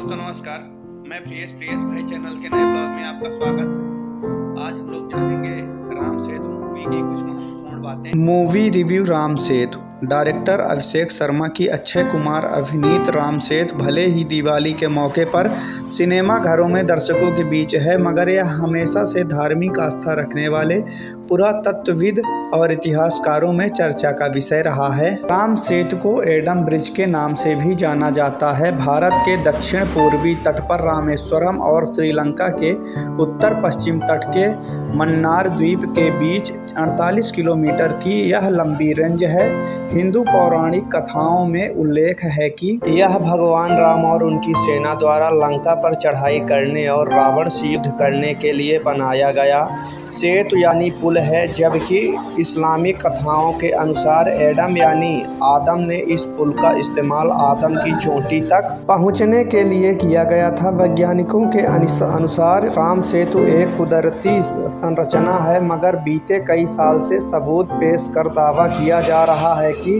दोस्तों नमस्कार, मैं प्रियेश भाई चैनल के नए ब्लॉग में आपका स्वागत है। आज हम लोग जानेंगे राम सेतु मूवी की कुछ महत्वपूर्ण बातें। Movie review. Ram Setu director Abhishek Sharma की अक्षय कुमार अभिनीत राम सेतु भले ही दिवाली के मौके पर सिनेमा घरों में दर्शकों के बीच है, मगर यह हमेशा से धार्मिक आस्था रखने वाले पुरातत्वविद और इतिहासकारों में चर्चा का विषय रहा है। राम सेतु को एडम ब्रिज के नाम से भी जाना जाता है। भारत के दक्षिण पूर्वी तट पर रामेश्वरम और श्रीलंका के उत्तर पश्चिम तट के मन्नार द्वीप के बीच 48 किलोमीटर की यह लंबी रेंज है। हिंदू पौराणिक कथाओं में उल्लेख है कि यह भगवान राम और उनकी सेना द्वारा लंका पर चढ़ाई करने और रावण से युद्ध करने के लिए बनाया गया सेतु यानी पुल है, जबकि इस्लामिक कथाओं के अनुसार एडम यानी आदम ने इस पुल का इस्तेमाल आदम की चोटी तक पहुंचने के लिए किया गया था। वैज्ञानिकों के अनुसार राम सेतु एक कुदरती संरचना है, मगर बीते कई साल से सबूत पेश कर दावा किया जा रहा है कि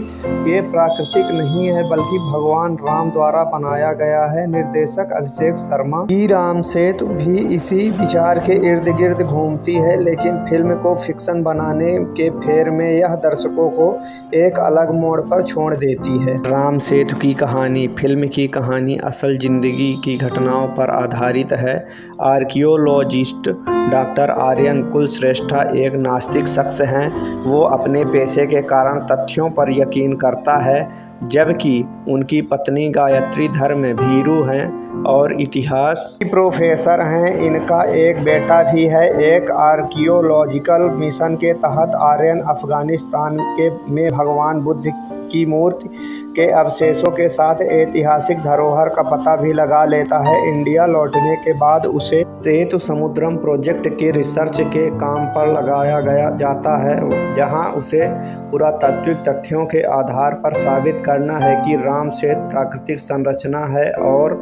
ये प्राकृतिक नहीं है बल्कि भगवान राम द्वारा बनाया गया है। निर्देशक अभिषेक शर्मा की राम सेतु भी इसी विचार के इर्द गिर्द घूमती है, लेकिन फिल्म को फिक्शन बनाने के फेर में यह दर्शकों को एक अलग मोड़ पर छोड़ देती है। राम सेतु की कहानी। फिल्म की कहानी असल जिंदगी की घटनाओं पर आधारित है। आर्कियोलॉजिस्ट डॉक्टर आर्यन कुलश्रेष्ठा एक नास्तिक शख्स हैं। वो अपने पेशे के कारण तथ्यों पर यकीन करता है, जबकि उनकी पत्नी गायत्री धर्म भीरू हैं और इतिहास की प्रोफेसर हैं। इनका एक बेटा भी है। एक आर्कियोलॉजिकल मिशन के तहत आर्यन अफगानिस्तान में भगवान बुद्ध की मूर्ति के अवशेषों के साथ ऐतिहासिक धरोहर का पता भी लगा लेता है। इंडिया लौटने के बाद उसे सेतु समुद्रम प्रोजेक्ट के रिसर्च के काम पर लगाया जाता है, जहां उसे पुरातात्विक तथ्यों के आधार पर साबित करना है कि राम सेतु प्राकृतिक संरचना है और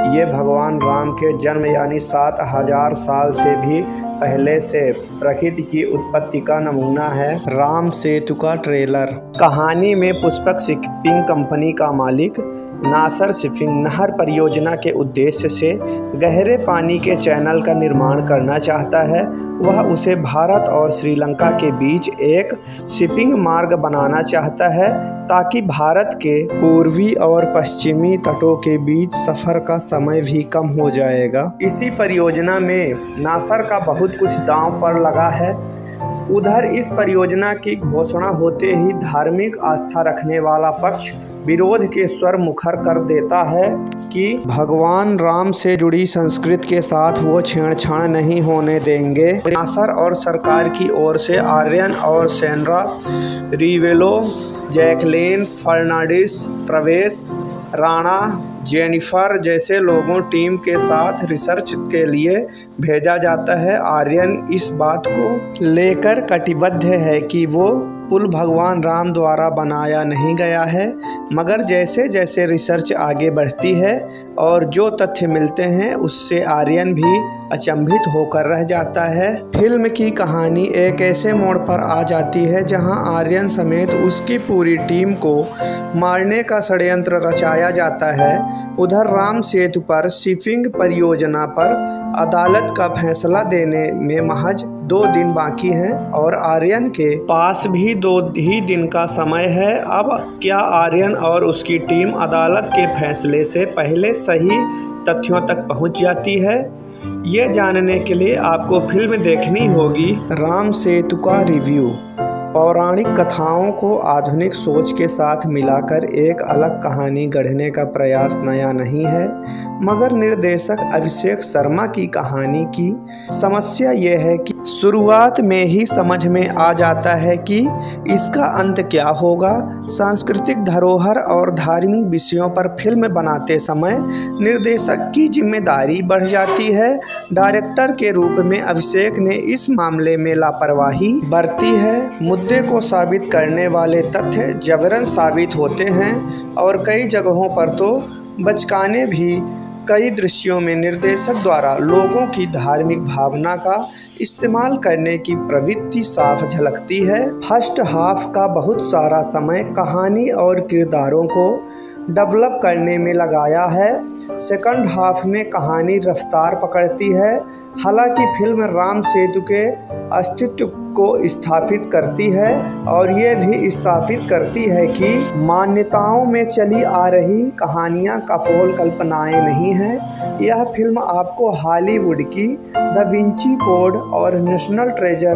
ये भगवान राम के जन्म यानी 7000 साल से भी पहले से प्रकृति की उत्पत्ति का नमूना है। राम सेतु का ट्रेलर। कहानी में पुष्पक शिपिंग कंपनी का मालिक नासर शिपिंग नहर परियोजना के उद्देश्य से गहरे पानी के चैनल का निर्माण करना चाहता है। वह उसे भारत और श्रीलंका के बीच एक शिपिंग मार्ग बनाना चाहता है, ताकि भारत के पूर्वी और पश्चिमी तटों के बीच सफ़र का समय भी कम हो जाएगा। इसी परियोजना में नासर का बहुत कुछ दांव पर लगा है। उधर इस परियोजना की घोषणा होते ही धार्मिक आस्था रखने वाला पक्ष विरोध के स्वर मुखर कर देता है कि भगवान राम से जुड़ी संस्कृति के साथ वो छेड़छाड़ नहीं होने देंगे। नासर और सरकार की ओर से आर्यन और सेनरा रिवेलो, जैकलीन फर्नांडिस, प्रवेश राणा, जेनिफर जैसे लोगों टीम के साथ रिसर्च के लिए भेजा जाता है। आर्यन इस बात को लेकर कटिबद्ध है कि वो पुल भगवान राम द्वारा बनाया नहीं गया है, मगर जैसे जैसे रिसर्च आगे बढ़ती है और जो तथ्य मिलते हैं उससे आर्यन भी अचंभित होकर रह जाता है। फिल्म की कहानी एक ऐसे मोड़ पर आ जाती है जहां आर्यन समेत उसकी पूरी टीम को मारने का षड्यंत्र रचाया जाता है। उधर राम सेतु पर शिपिंग परियोजना पर अदालत का फैसला देने में महज 2 दिन बाकी हैं और आर्यन के पास भी 2 ही दिन का समय है। अब क्या आर्यन और उसकी टीम अदालत के फैसले से पहले सही तथ्यों तक पहुंच जाती है? ये जानने के लिए आपको फिल्म देखनी होगी। राम सेतु का रिव्यू। पौराणिक कथाओं को आधुनिक सोच के साथ मिलाकर एक अलग कहानी गढ़ने का प्रयास नया नहीं है, मगर निर्देशक अभिषेक शर्मा की कहानी की समस्या यह है कि शुरुआत में ही समझ में आ जाता है कि इसका अंत क्या होगा। सांस्कृतिक धरोहर और धार्मिक विषयों पर फिल्म बनाते समय निर्देशक की जिम्मेदारी बढ़ जाती है। डायरेक्टर के रूप में अभिषेक ने इस मामले में लापरवाही बरती है। मुद्दे को साबित करने वाले तथ्य जबरन साबित होते हैं और कई जगहों पर तो बचकाने भी। कई दृश्यों में निर्देशक द्वारा लोगों की धार्मिक भावना का इस्तेमाल करने की प्रवृत्ति साफ झलकती है। फर्स्ट हाफ का बहुत सारा समय कहानी और किरदारों को डेवलप करने में लगाया है। सेकंड हाफ में कहानी रफ्तार पकड़ती है। हालांकि फिल्म राम सेतु के अस्तित्व को स्थापित करती है और ये भी स्थापित करती है कि मान्यताओं में चली आ रही कहानियाँ कपोल कल्पनाएं नहीं हैं। यह फिल्म आपको हॉलीवुड की द विंची कोड और नेशनल ट्रेजर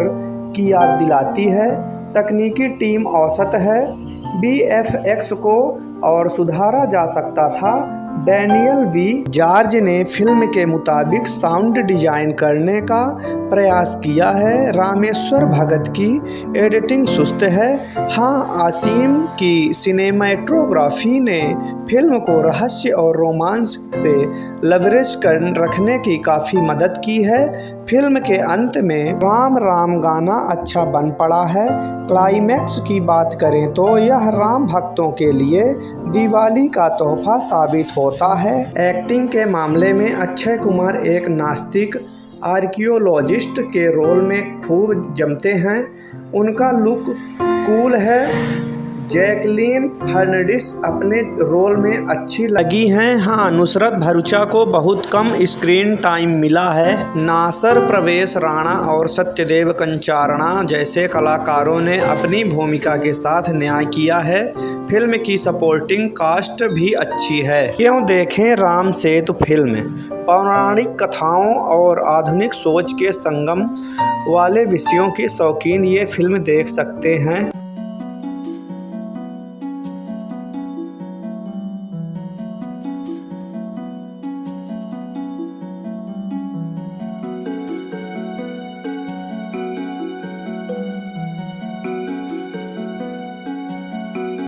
की याद दिलाती है। तकनीकी टीम औसत है। VFX को और सुधारा जा सकता था। डैनियल वी जॉर्ज ने फिल्म के मुताबिक साउंड डिजाइन करने का प्रयास किया है। रामेश्वर भगत की एडिटिंग सुस्त है। हाँ, आसिम की सिनेमेटोग्राफी ने फिल्म को रहस्य और रोमांस से लवरेज कर रखने की काफ़ी मदद की है। फिल्म के अंत में राम राम गाना अच्छा बन पड़ा है। क्लाइमैक्स की बात करें तो यह राम भक्तों के लिए दिवाली का तोहफा साबित होता है। एक्टिंग के मामले में अक्षय कुमार एक नास्तिक आर्कियोलॉजिस्ट के रोल में खूब जमते हैं। उनका लुक कूल है। जैकलीन फर्नांडिस अपने रोल में अच्छी लगी हैं। हाँ, नुसरत भरूचा को बहुत कम स्क्रीन टाइम मिला है। नासर प्रवेश राणा और सत्यदेव कंचारणा जैसे कलाकारों ने अपनी भूमिका के साथ न्याय किया है। फिल्म की सपोर्टिंग कास्ट भी अच्छी है। क्यों देखें राम सेतु फिल्म। पौराणिक कथाओं और आधुनिक सोच के संगम वाले विषयों के शौकीन ये फिल्म देख सकते हैं।